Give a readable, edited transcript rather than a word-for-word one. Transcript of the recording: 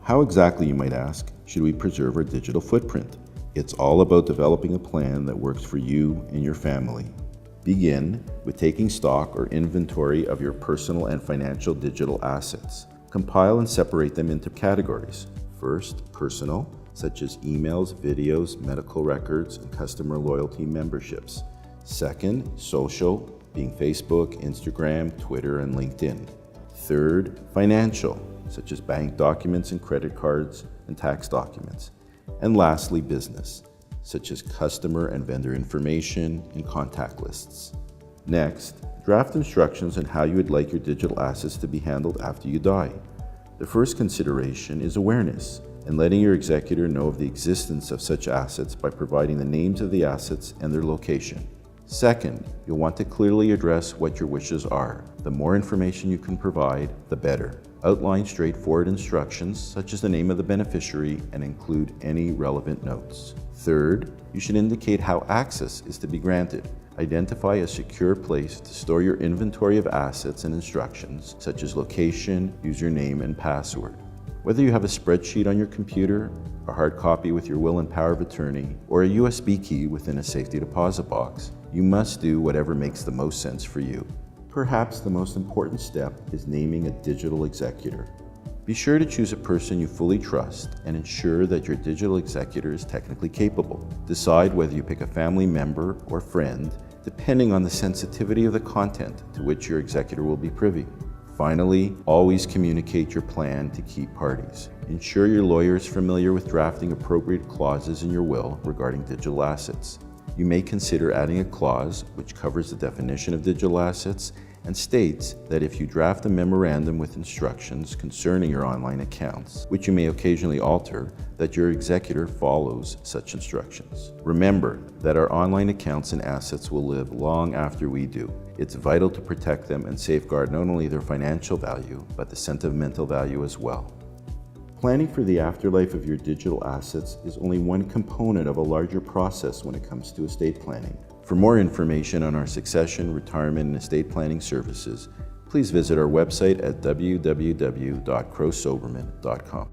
How exactly, you might ask, should we preserve our digital footprint? It's all about developing a plan that works for you and your family. Begin with taking stock or inventory of your personal and financial digital assets. Compile and separate them into categories. First, personal, such as emails, videos, medical records, and customer loyalty memberships. Second, social, being Facebook, Instagram, Twitter, and LinkedIn. Third, financial, such as bank documents and credit cards and tax documents. And lastly, business, such as customer and vendor information and contact lists. Next, draft instructions on how you would like your digital assets to be handled after you die. The first consideration is awareness and letting your executor know of the existence of such assets by providing the names of the assets and their location. Second, you'll want to clearly address what your wishes are. The more information you can provide, the better. Outline straightforward instructions, such as the name of the beneficiary, and include any relevant notes. Third, you should indicate how access is to be granted. Identify a secure place to store your inventory of assets and instructions, such as location, username, and password. Whether you have a spreadsheet on your computer, a hard copy with your will and power of attorney, or a USB key within a safety deposit box, you must do whatever makes the most sense for you. Perhaps the most important step is naming a digital executor. Be sure to choose a person you fully trust and ensure that your digital executor is technically capable. Decide whether you pick a family member or friend, depending on the sensitivity of the content to which your executor will be privy. Finally, always communicate your plan to key parties. Ensure your lawyer is familiar with drafting appropriate clauses in your will regarding digital assets. You may consider adding a clause which covers the definition of digital assets and states that if you draft a memorandum with instructions concerning your online accounts, which you may occasionally alter, that your executor follows such instructions. Remember that our online accounts and assets will live long after we do. It's vital to protect them and safeguard not only their financial value, but the sentimental value as well. Planning for the afterlife of your digital assets is only one component of a larger process when it comes to estate planning. For more information on our succession, retirement, and estate planning services, please visit our website at www.crowesoberman.com.